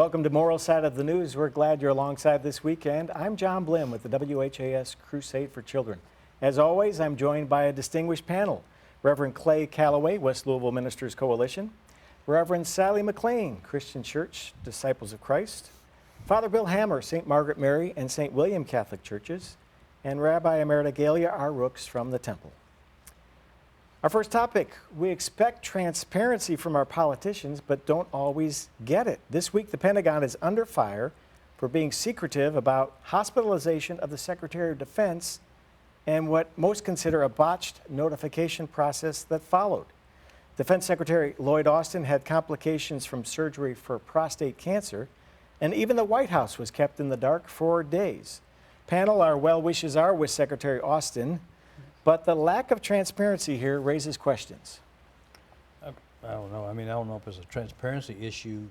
Welcome to Moral Side of the News. We're glad you're alongside this weekend. I'm John Blim with the WHAS Crusade for Children. As always, I'm joined by a distinguished panel. Reverend Clay Calloway, West Louisville Ministers Coalition. Reverend Sally McClain, Christian Church, Disciples of Christ. Father Bill Hammer, St. Margaret Mary and St. William Catholic Churches. And Rabbi Emerita Gaylia, our Rooks from the Temple. Our first topic, we expect transparency from our politicians, but don't always get it. This week, the Pentagon is under fire for being secretive about hospitalization of the Secretary of Defense and what most consider a botched notification process that followed. Defense Secretary Lloyd Austin had complications from surgery for prostate cancer, and even the White House was kept in the dark for days. Panel, our well wishes are with Secretary Austin, but the lack of transparency here raises questions. I don't know. I don't know if it's a transparency issue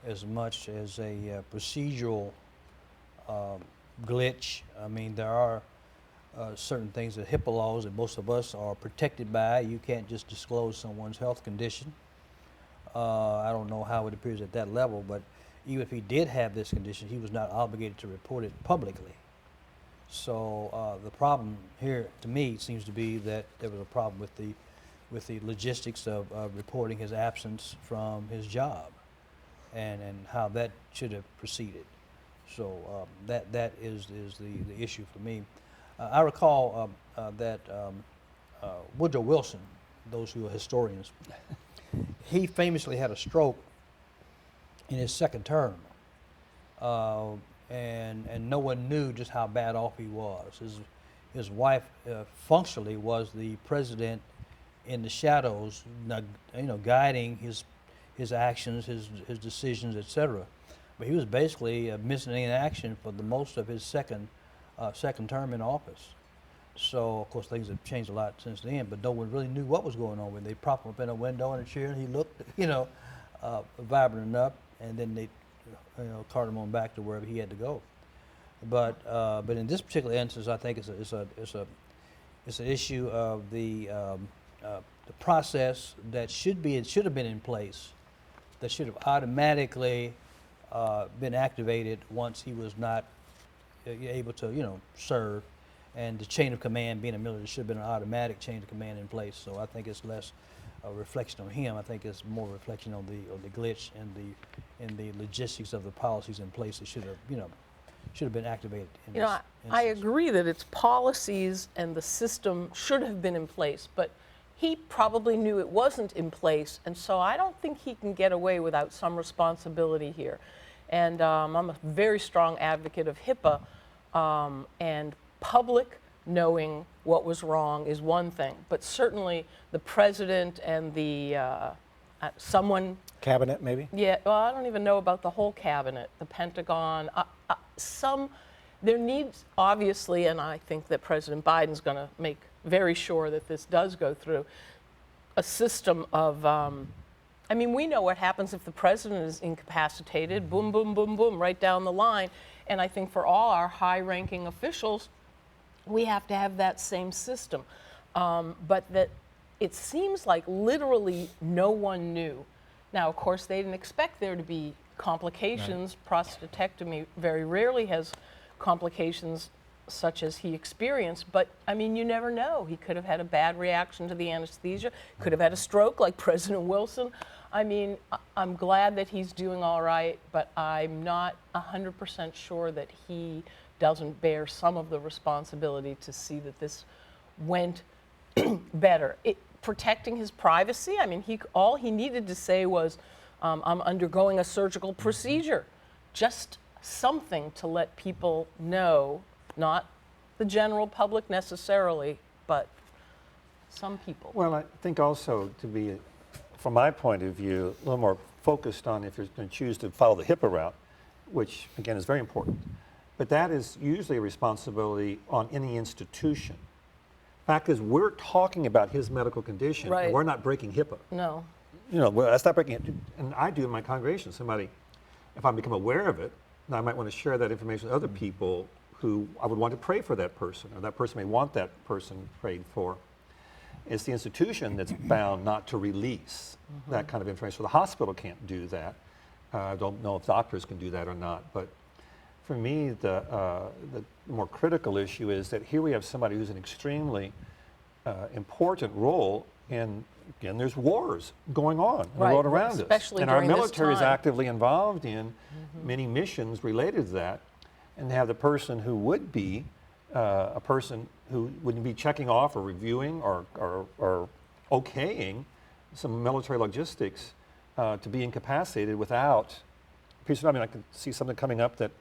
as much as a procedural glitch. There are certain things that HIPAA laws that most of us are protected by. You can't just disclose someone's health condition. I don't know how it appears at that level, but even if he did have this condition, he was not obligated to report it publicly. So the problem here, to me, seems to be that there was a problem with the logistics of reporting his absence from his job, and how that should have proceeded. So that is the issue for me. I recall that Woodrow Wilson, those who are historians, he famously had a stroke in his second term. And no one knew just how bad off he was. His wife functionally was the president in the shadows, guiding his actions, his decisions, etc. But he was basically missing in action for the most of his second term in office. So of course things have changed a lot since then, but no one really knew what was going on when they propped him up in a window in a chair, and he looked, vibrant enough, and then they carted him on back to wherever he had to go. But in this particular instance, I think it's an issue of the process that should have been in place, that should have automatically been activated once he was not able to serve, and the chain of command, being a military, should have been an automatic chain of command in place. So I think it's less a reflection on him. I think it's more reflection on the glitch and the logistics of the policies in place that should have been activated. I agree that its policies and the system should have been in place, but he probably knew it wasn't in place, and so I don't think he can get away without some responsibility here. And I'm a very strong advocate of HIPAA, and public knowing what was wrong is one thing, but certainly the president and the someone... Cabinet, maybe? Yeah, well, I don't even know about the whole cabinet, the Pentagon, there needs, obviously, and I think that President Biden's going to make very sure that this does go through, a system of, we know what happens if the president is incapacitated, boom, boom, boom, boom, right down the line. And I think for all our high-ranking officials, we have to have that same system. But that it seems like literally no one knew. Now, of course, they didn't expect there to be complications. Right. Prostatectomy very rarely has complications such as he experienced, but you never know. He could have had a bad reaction to the anesthesia, could have had a stroke like President Wilson. I'm glad that he's doing all right, but I'm not 100% sure that he doesn't bear some of the responsibility to see that this went better. Protecting his privacy, all he needed to say was, I'm undergoing a surgical procedure. Just something to let people know, not the general public necessarily, but some people. Well, I think also to be, from my point of view, a little more focused on if you're going to choose to follow the HIPAA route, which again is very important. But that is usually a responsibility on any institution. Fact is, we're talking about his medical condition, right, and we're not breaking HIPAA. No. That's not breaking it. And I do in my congregation. If I become aware of it, then I might want to share that information with other people who I would want to pray for that person, or that person may want that person prayed for. It's the institution that's bound not to release that kind of information. So the hospital can't do that. I don't know if doctors can do that or not, but for me, the more critical issue is that here we have somebody who's an extremely important role in, again, there's wars going on in the world around us. Especially and our during this military is time. actively involved in many missions related to that. And to have the person who would be a person who would be checking off or reviewing or okaying some military logistics to be incapacitated without a piece of, I mean, I can see something coming up that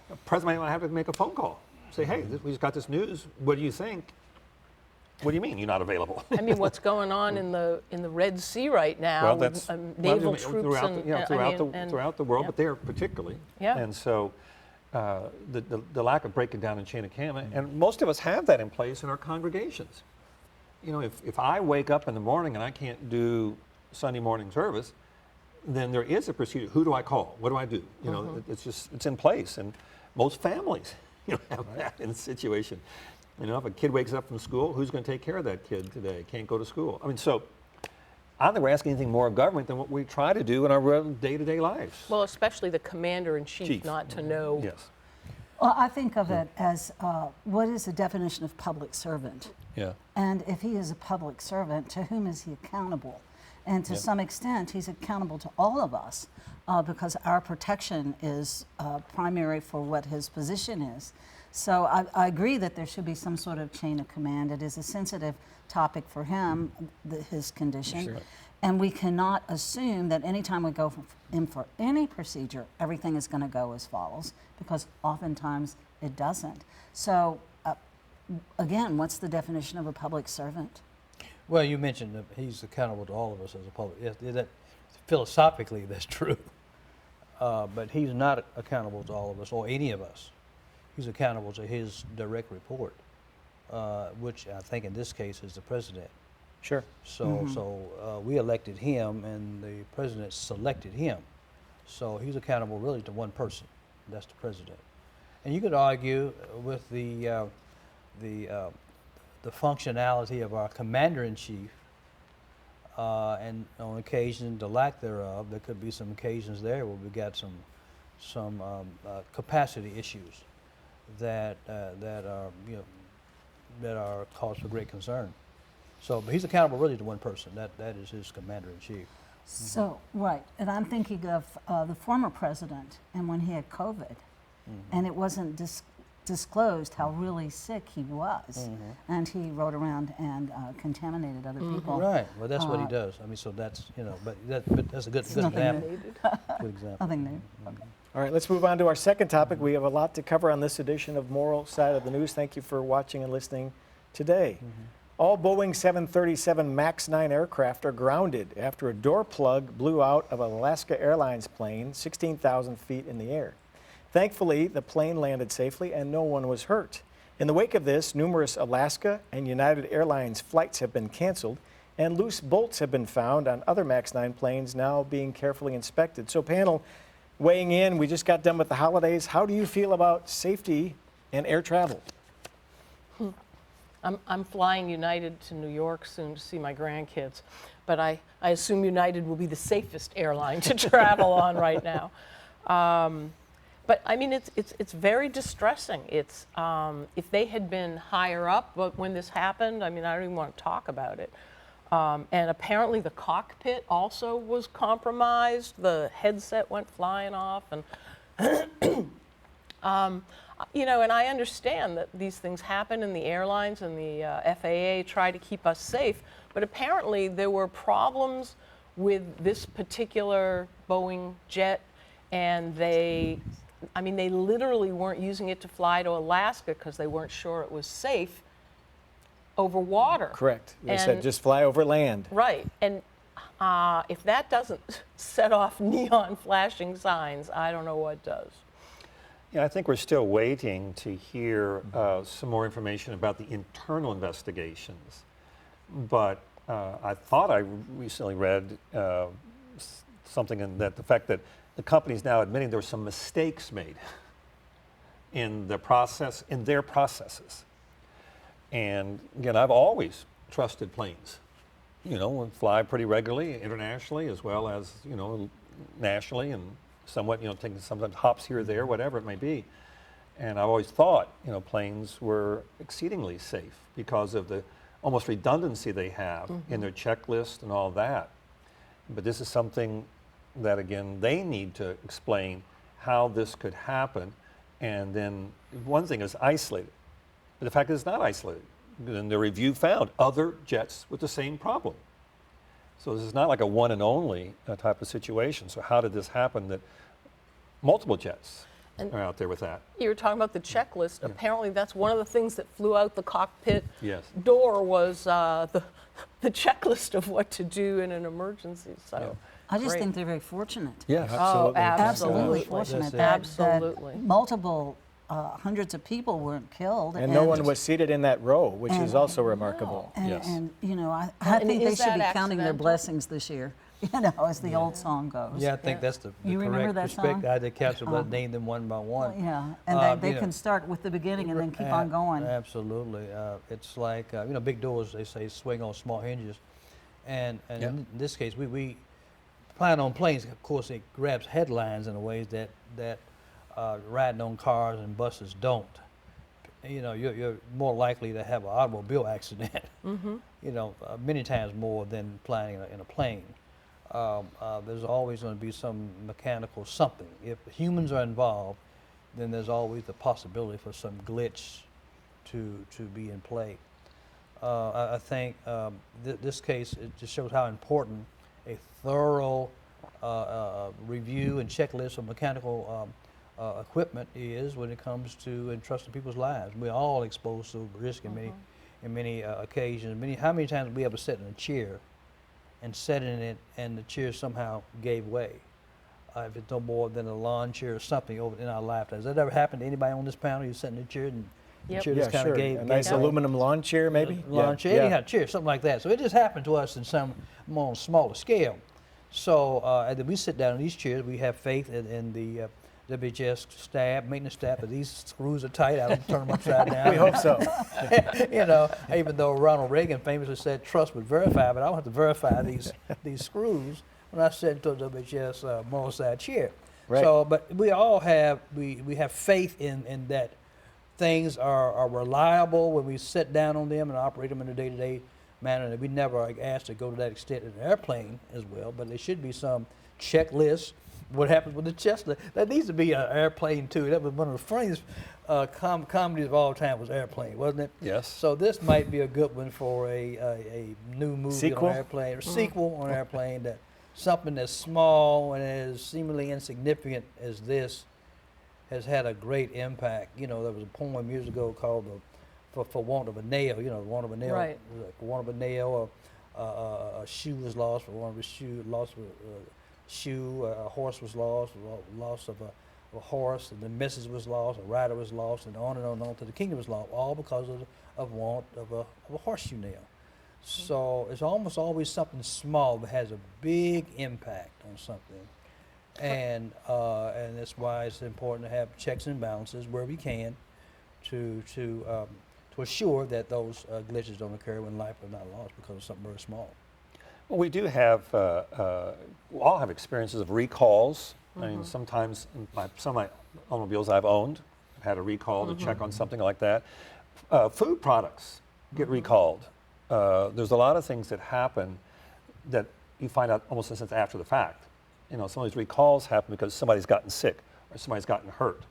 the president might have to make a phone call. Say, hey, we just got this news. What do you think? What do you mean you're not available? I mean, what's going on in the Red Sea right now Well, with that's naval troops throughout the world, yeah. but there particularly. Yeah. And so the lack of breaking down in chain of command, and most of us have that in place in our congregations. You know, if I wake up in the morning and I can't do Sunday morning service, then there is a procedure. Who do I call? What do I do? You know, it's in place, and most families, have that in a situation. You know, if a kid wakes up from school, who's going to take care of that kid today? Can't go to school. I mean, so I don't think we're asking anything more of government than what we try to do in our real day-to-day lives. Well, especially the commander-in-chief not to know. Yes. Well, I think of it as what is the definition of public servant? Yeah. And if he is a public servant, to whom is he accountable? And to some extent, he's accountable to all of us because our protection is primary for what his position is. So I agree that there should be some sort of chain of command. It is a sensitive topic for him, his condition. Sure. And we cannot assume that anytime we go in for any procedure, everything is going to go as follows, because oftentimes it doesn't. So again, what's the definition of a public servant? Well, you mentioned that he's accountable to all of us as a public. Yes, that philosophically, that's true. But he's not accountable to all of us or any of us. He's accountable to his direct report, which I think in this case is the president. Sure. So we elected him, and the president selected him. So he's accountable really to one person. That's the president. And you could argue with the functionality of our commander-in-chief, and on occasion, the lack thereof. There could be some occasions there where we got some capacity issues that are cause for great concern. So, but he's accountable really to one person. That is his commander-in-chief. So, right, and I'm thinking of the former president and when he had COVID, and it wasn't disclosed how really sick he was, and he rode around and contaminated other people. Right. Well, that's what he does. I mean, so that's but that's a good nothing example. new. Good example. Nothing new. Okay. All right, let's move on to our second topic. We have a lot to cover on this edition of Moral Side of the News. Thank you for watching and listening today. All Boeing 737 MAX 9 aircraft are grounded after a door plug blew out of an Alaska Airlines plane 16,000 feet in the air. Thankfully, the plane landed safely and no one was hurt. In the wake of this, numerous Alaska and United Airlines flights have been canceled, and loose bolts have been found on other MAX 9 planes now being carefully inspected. So, panel, weighing in, we just got done with the holidays. How do you feel about safety and air travel? I'm flying United to New York soon to see my grandkids, but I assume United will be the safest airline to travel on right now. But I mean, it's very distressing. It's if they had been higher up, but when this happened, I mean, I don't even want to talk about it. And apparently the cockpit also was compromised. The headset went flying off, and and I understand that these things happen in the airlines, and the FAA try to keep us safe. But apparently there were problems with this particular Boeing jet, and they literally weren't using it to fly to Alaska because they weren't sure it was safe over water. Correct. They said just fly over land. Right. And if that doesn't set off neon flashing signs, I don't know what does. Yeah, I think we're still waiting to hear some more information about the internal investigations. But I thought I recently read something in that the fact that the company's now admitting there were some mistakes made in the process, in their processes. And again, I've always trusted planes. We fly pretty regularly internationally as well as, nationally and somewhat, taking sometimes hops here or there, whatever it may be. And I've always thought, planes were exceedingly safe because of the almost redundancy they have in their checklist and all that. But this is something that, again, they need to explain how this could happen. And then one thing is isolated. But the fact is it's not isolated. And the review found other jets with the same problem. So this is not like a one and only type of situation. So how did this happen that multiple jets are out there with that? You were talking about the checklist. Apparently, that's one of the things that flew out the cockpit Yes. door was the checklist of what to do in an emergency. So, I just great. think they're very fortunate. Yes. Oh, Absolutely absolutely. fortunate That's that Absolutely. multiple hundreds of people weren't killed. And no one was seated in that row, which is also remarkable. And, Yes. and I And think they is should be that counting their accidental? blessings this year, as the old song goes. Yeah, I think that's the You remember correct that perspective. song? I had to capture, but name them one by one. Yeah, and they you know, can start with the beginning and then keep on going. Absolutely. It's like, big doors, they say, swing on small hinges. And Yeah. in this case, we flying on planes, of course, it grabs headlines in a ways that riding on cars and buses don't. You're more likely to have an automobile accident, many times more than flying in a plane. There's always going to be some mechanical something. If humans are involved, then there's always the possibility for some glitch to be in play. I think this case, it just shows how important a thorough review and checklist of mechanical equipment is when it comes to entrusting people's lives. We're all exposed to risk in many occasions. How many times have we ever sat in a chair and sat in it and the chair somehow gave way? If it's no more than a lawn chair or something over in our lifetime. Has that ever happened to anybody on this panel? You sat in a chair and the chair Yeah, just kind sure. of gave A nice way? aluminum lawn chair, maybe? Lawn chair, anyhow, chair, something like that. So it just happened to us in some more smaller scale. So and then we sit down in these chairs. We have faith in the WHS staff, maintenance staff, that these screws are tight. I don't turn them upside down. We hope so. Even though Ronald Reagan famously said trust but verify, but I don't have to verify these screws when I sit into a WHS moral side chair. Right. So, but we all have we have faith in that things are reliable when we sit down on them and operate them in a day-to-day manner. And we never are asked to go to that extent in an airplane as well, but there should be some checklist. What happens with the Cessna? That needs to be an airplane too. That was one of the funniest comedies of all time was Airplane, wasn't it? Yes. So this might be a good one for a new movie Sequel? on Airplane, or sequel on Airplane, that something as small and as seemingly insignificant as this has had a great impact. There was a poem years ago called For Want of a Nail, Want of a Nail. Right. For want of a nail, a shoe was lost, for want of a shoe, lost a shoe, a horse was lost, loss of a horse, and the message was lost, a rider was lost, and on to the kingdom was lost, all because of want of a horseshoe nail. So it's almost always something small that has a big impact on something. And that's why it's important to have checks and balances where we can to assure that those glitches don't occur when life is not lost because of something very small. Well, we do have, we all have experiences of recalls. I mean, sometimes in some of my automobiles I've owned, I've had a recall to check on something like that. Food products get recalled. There's a lot of things that happen that you find out almost in a sense after the fact. Some of these recalls happen because somebody's gotten sick or somebody's gotten hurt.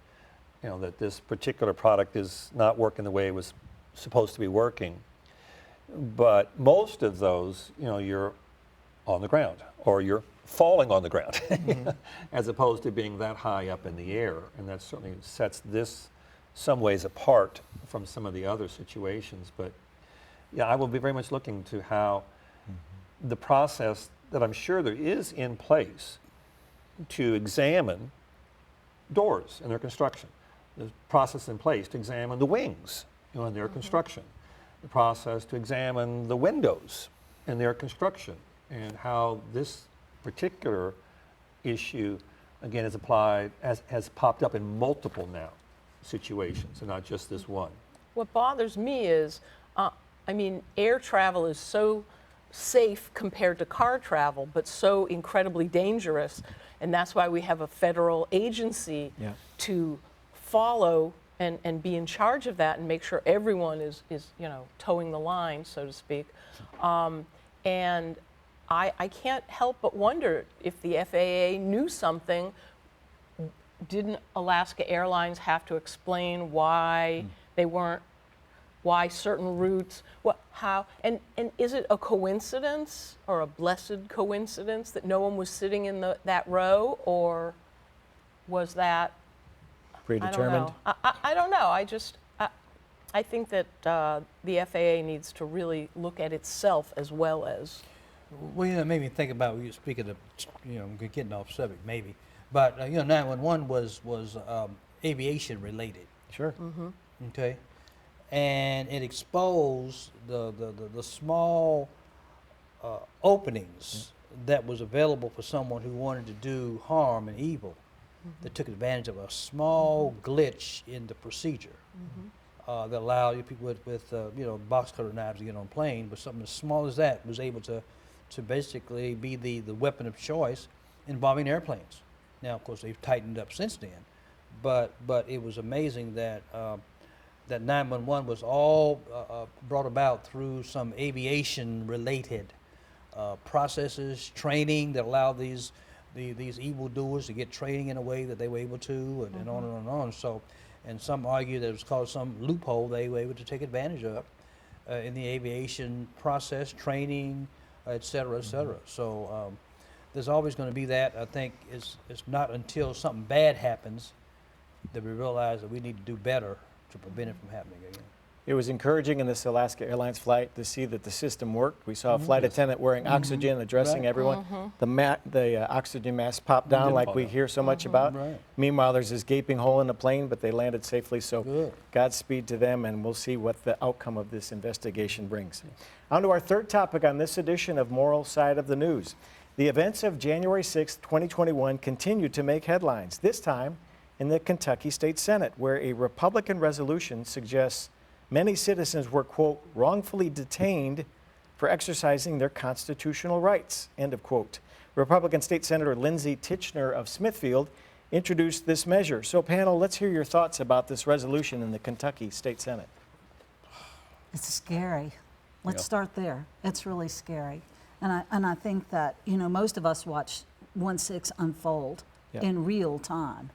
That this particular product is not working the way it was supposed to be working. But most of those, you're on the ground or you're falling on the ground as opposed to being that high up in the air. And that certainly sets this some ways apart from some of the other situations. But yeah, I will be very much looking to how the process that I'm sure there is in place to examine doors and their construction, the process in place to examine the wings and their construction, the process to examine the windows and their construction, and how this particular issue, again, is applied, has popped up in multiple now situations, and not just this one. What bothers me is, air travel is so safe compared to car travel, but so incredibly dangerous. And that's why we have a federal agency Yeah. to follow and be in charge of that and make sure everyone is towing the line, so to speak. And I can't help but wonder if the FAA knew something. Didn't Alaska Airlines have to explain why they weren't, why certain routes, how, and is it a coincidence or a blessed coincidence that no one was sitting in that row, or was that, Predetermined? I don't know. I think that the FAA needs to really look at itself as well as. Well, it made me think about, speaking of, getting off subject maybe, but 911 was aviation related. Sure. Okay, and it exposed the small openings that was available for someone who wanted to do harm and evil, that took advantage of a small glitch in the procedure that allowed people with box cutter knives to get on a plane, but something as small as that was able to basically be the weapon of choice involving airplanes. Now, of course, they've tightened up since then, but it was amazing that that 911 was all brought about through some aviation-related processes, training that allowed these evildoers to get training in a way that they were able to, and on and on and on. So, and some argue that it was called some loophole they were able to take advantage of in the aviation process, training, et cetera, et cetera. So there's always going to be that. I think it's not until something bad happens that we realize that we need to do better to prevent it from happening again. It was encouraging in this Alaska Airlines flight to see that the system worked. We saw a flight attendant wearing oxygen, addressing Right. everyone. The oxygen mask popped down did like fall we down. hear so much about. Right. Meanwhile, there's this gaping hole in the plane, but they landed safely. So Good. Godspeed to them, and we'll see what the outcome of this investigation brings. On to our third topic on this edition of Moral Side of the News. The events of January 6, 2021 continue to make headlines, this time in the Kentucky State Senate, where a Republican resolution suggests many citizens were, quote, wrongfully detained for exercising their constitutional rights, end of quote. Republican State Senator Lindsay Titchener of Smithfield introduced this measure. So panel, let's hear your thoughts about this resolution in the Kentucky State Senate. It's scary. Let's start there. It's really scary. And I think that, most of us watch 1/6 unfold in real time.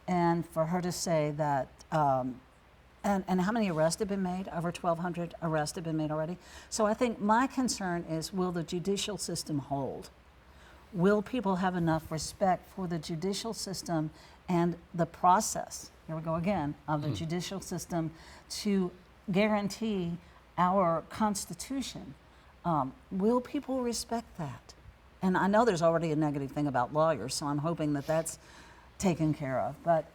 And for her to say that, and how many arrests have been made? Over 1,200 arrests have been made already. So I think my concern is, will the judicial system hold? Will people have enough respect for the judicial system and the process, here we go again, of the judicial system to guarantee our Constitution? Will people respect that? And I know there's already a negative thing about lawyers, so I'm hoping that that's taken care of. But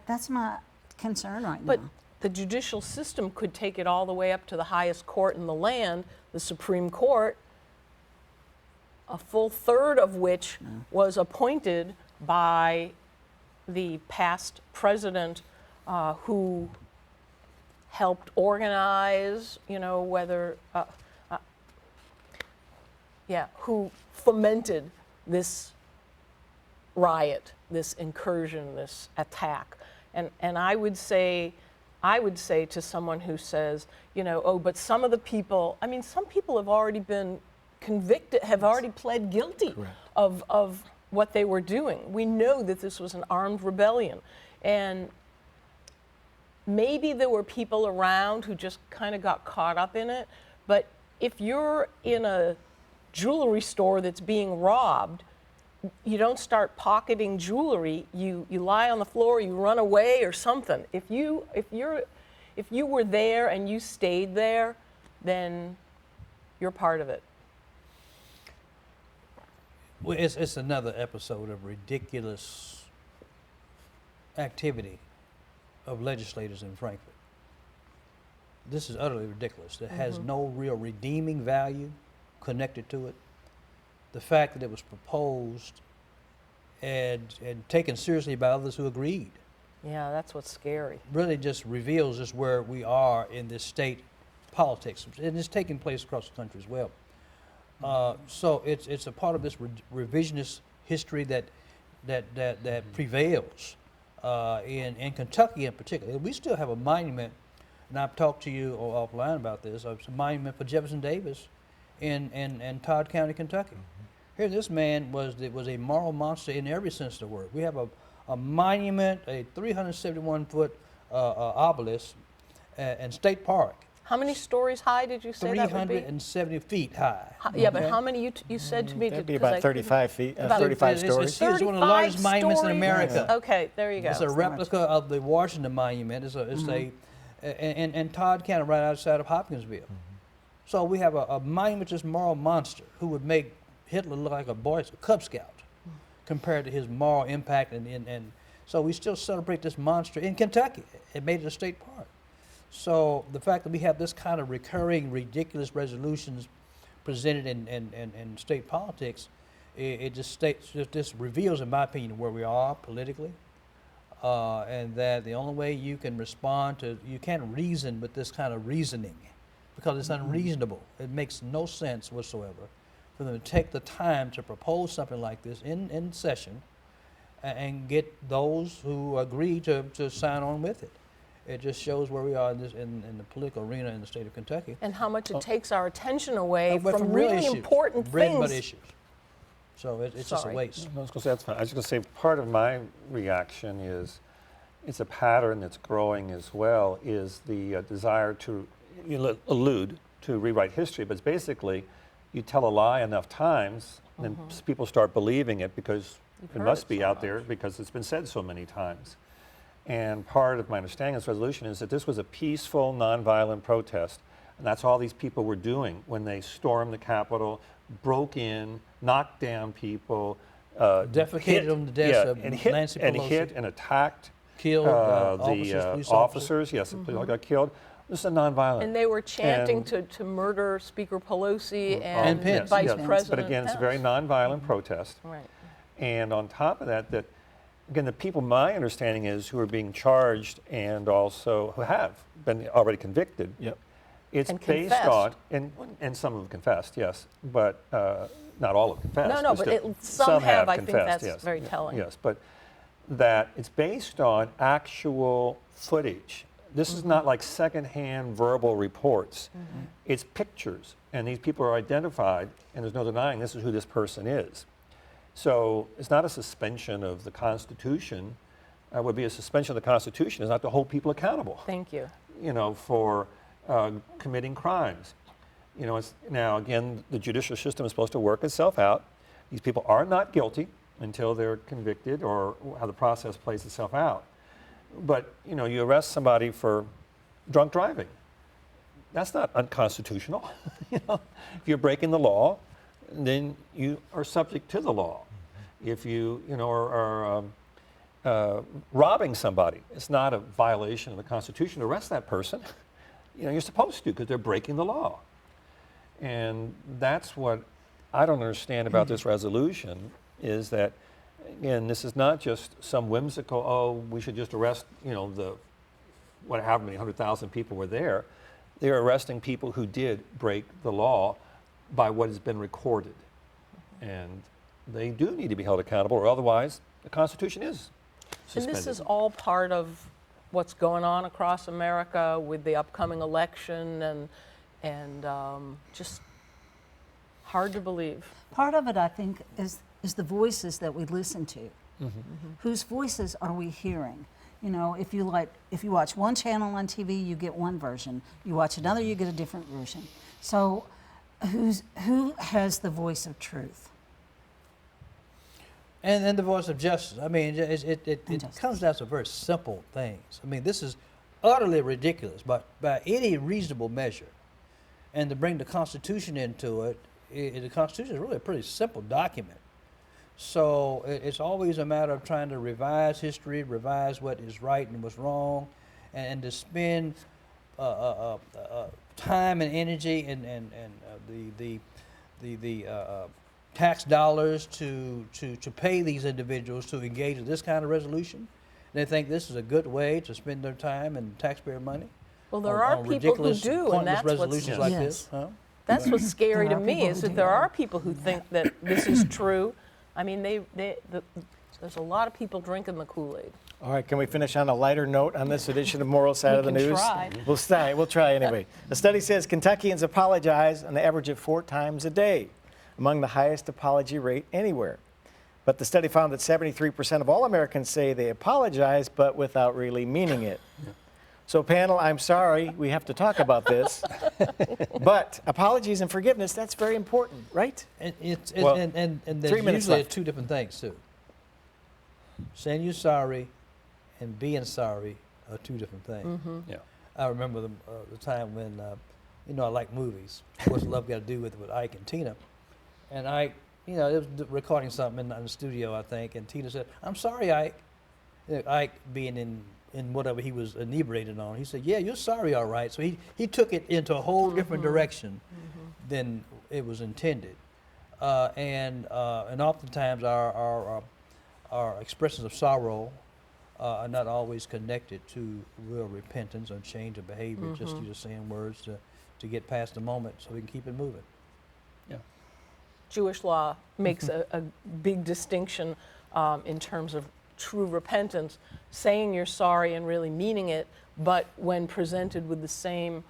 that's my concern right But now. the judicial system could take it all the way up to the highest court in the land, the Supreme Court, a full third of which was appointed by the past president who helped organize, who fomented this riot, this incursion, this attack. And I would say to someone who says, but some of the people, some people have already been convicted, have already pled guilty of what they were doing. We know that this was an armed rebellion. And maybe there were people around who just kind of got caught up in it. But if you're in a jewelry store that's being robbed, you don't start pocketing jewelry. You lie on the floor, you run away or something. If you were there and you stayed there, then you're part of it. Well, it's another episode of ridiculous activity of legislators in Frankfurt. This is utterly ridiculous. It has no real redeeming value connected to it. The fact that it was proposed and taken seriously by others who agreed Yeah, that's what's scary. really just reveals just where we are in this state politics, and it's taking place across the country as well. So it's a part of this revisionist history that that prevails in Kentucky in particular. We still have a monument, and I've talked to you offline about this. It's a monument for Jefferson Davis in Todd County, Kentucky. Here, this man was a moral monster in every sense of the word. We have a monument, a 371-foot obelisk in State Park. How many stories high did you say that would be? 370 feet high. Yeah, but how many you said to me? That'd be 'cause about 35 feet, 35 stories. It's one of the largest 35 monuments in stories? America. Okay, there you go. It's a replica of the Washington Monument. It's in Todd County, right outside of Hopkinsville. So we have a monumentous moral monster who would make Hitler look like a Cub Scout compared to his moral impact. And so we still celebrate this monster in Kentucky. It made it a state park. So the fact that we have this kind of recurring ridiculous resolutions presented in state politics, it just reveals, in my opinion, where we are politically, and that the only way you can respond to, you can't reason with this kind of reasoning because it's unreasonable. It makes no sense whatsoever for them to take the time to propose something like this in session and get those who agree to sign on with it. It just shows where we are in the political arena in the state of Kentucky. And how much it takes our attention away But from real really issues, important bread and things. butter issues. So it's just a Sorry. waste. I was going to say that's fine. I was just going to say part of my reaction is it's a pattern that's growing as well, is the desire to allude to rewrite history, but it's basically you tell a lie enough times, then people start believing it because it heard must it be so out there much. because it's been said so many times. And part of my understanding of this resolution is that this was a peaceful, nonviolent protest, and that's all these people were doing when they stormed the Capitol, broke in, knocked down people, Defecated on the desk of and Nancy Pelosi. hit and attacked Killed the police officers. Yes, the police got killed. This is a nonviolent. And they were chanting And- to murder Speaker Pelosi And and Pence. Vice yes, President but again, it's a very Pence. nonviolent protest. Right. And on top of that, again, the people, my understanding is, who are being charged and also who have been already convicted. Yep. It's And based confessed. on, and some have confessed, yes, but not all have confessed. No, Just but some have. I think confessed, that's yes. very telling. Yes, but that it's based on actual footage. This is not like secondhand verbal reports. It's pictures, and these people are identified, and there's no denying this is who this person is. So it's not a suspension of the Constitution. It would be a suspension of the Constitution is not to hold people accountable, Thank you. for committing crimes. Now, again, the judicial system is supposed to work itself out. These people are not guilty until they're convicted or how the process plays itself out. But, you arrest somebody for drunk driving. That's not unconstitutional. If you're breaking the law, then you are subject to the law. If you, are robbing somebody, it's not a violation of the Constitution to arrest that person. You're supposed to because they're breaking the law. And that's what I don't understand about this resolution is that, again, this is not just some whimsical, we should just arrest, however many 100,000 people were there. They're arresting people who did break the law by what has been recorded. And they do need to be held accountable, or otherwise the Constitution is suspended. And this is all part of what's going on across America with the upcoming election and just hard to believe. Part of it, I think, is the voices that we listen to. Whose voices are we hearing? If you watch one channel on TV, you get one version. You watch another, you get a different version. So, who has the voice of truth? And the voice of justice. I mean, it justice. comes down to very simple things. I mean, this is utterly ridiculous, but by any reasonable measure. And to bring the Constitution into it, the Constitution is really a pretty simple document. So it's always a matter of trying to revise history, revise what is right and what's wrong, and to spend time and energy and the tax dollars to pay these individuals to engage in this kind of resolution. They think this is a good way to spend their time and taxpayer money. Well, there on are people who ridiculous, do, and pointless that's what's resolutions like Yes. this. Huh? That's what's scary There to are me people is who that do there that. are people who think that this is true. I mean, the There's a lot of people drinking the Kool-Aid. All right, can we finish on a lighter note on this edition of Moral Side of the can News? try. We'll try anyway. A study says Kentuckians apologize an average of 4 times a day, among the highest apology rate anywhere. But the study found that 73% of all Americans say they apologize, but without really meaning it. So panel, I'm sorry, we have to talk about this. But apologies and forgiveness, that's very important, right? And Well, and 3 there's minutes usually left. 2 different things too. Saying you're sorry and being sorry are 2 different things. Yeah. I remember the time when, I like movies. What's Love Got to Do with Ike and Tina? And Ike, it was recording something in the studio, I think, and Tina said, "I'm sorry, Ike." Ike being in whatever he was inebriated on, he said, "Yeah, you're sorry, all right." So he took it into a whole different direction than it was intended. And oftentimes our expressions of sorrow are not always connected to real repentance or change of behavior, just you just saying words to get past the moment so we can keep it moving. Yeah. Jewish law makes a big distinction in terms of true repentance, saying you're sorry and really meaning it, but when presented with the same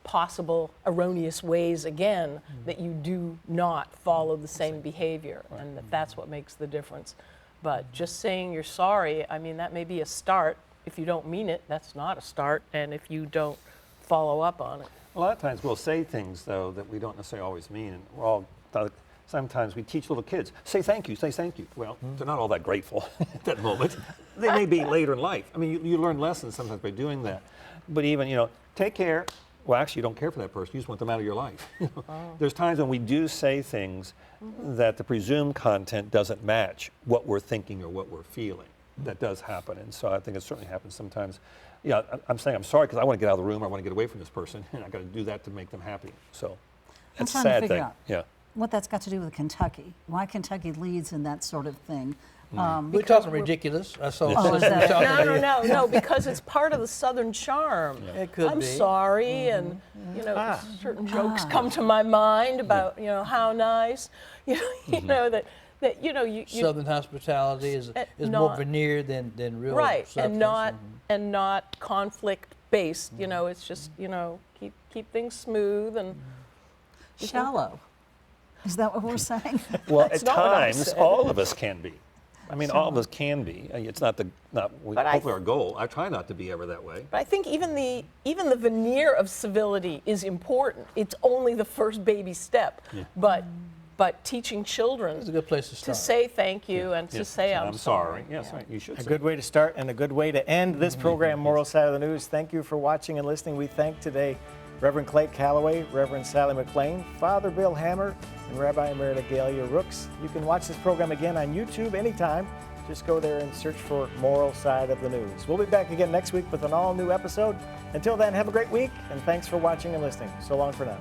possible erroneous ways again, that you do not follow the same behavior, and that's what makes the difference. But just saying you're sorry, I mean, that may be a start. If you don't mean it, that's not a start, and if you don't follow up on it. A lot of times we'll say things, though, that we don't necessarily always mean. And we're all, sometimes we teach little kids, say thank you, say thank you. Well, they're not all that grateful at that moment. They may be later in life. I mean, you learn lessons sometimes by doing that. But even, take care. Well, actually, you don't care for that person. You just want them out of your life. There's times when we do say things that the presumed content doesn't match what we're thinking or what we're feeling. That does happen. And so I think it certainly happens sometimes. Yeah, I'm saying I'm sorry because I want to get out of the room. I want to get away from this person, and I got to do that to make them happy. So I'm it's a trying to sad figure thing. out Yeah. what that's got to do with Kentucky. Why Kentucky leads in that sort of thing. We're talking ridiculous. I saw Oh, is that- No, because it's part of the Southern charm. It could I'm be. sorry, and certain jokes come to my mind about how nice, you Southern hospitality is more not- veneer than real right, substance. and not conflict based. It's just keep things smooth and Shallow. Is that what we're saying? Well, at That's not what I times, said. all of us can be. I mean, all of us can be. It's not But hopefully our goal. I try not to be ever that way. But I think even the veneer of civility is important. It's only the first baby step. But teaching children It's a good place to to start. say thank you and to Yes, say and I'm sorry. Yes, right. You should A say. good way to start and a good way to end this program, Moral Side of the News. Thank you for watching and listening. We thank today Reverend Clay Calloway, Reverend Sally McClain, Father Bill Hammer, and Rabbi Emerita Gaylia Rooks. You can watch this program again on YouTube anytime. Just go there and search for Moral Side of the News. We'll be back again next week with an all-new episode. Until then, have a great week, and thanks for watching and listening. So long for now.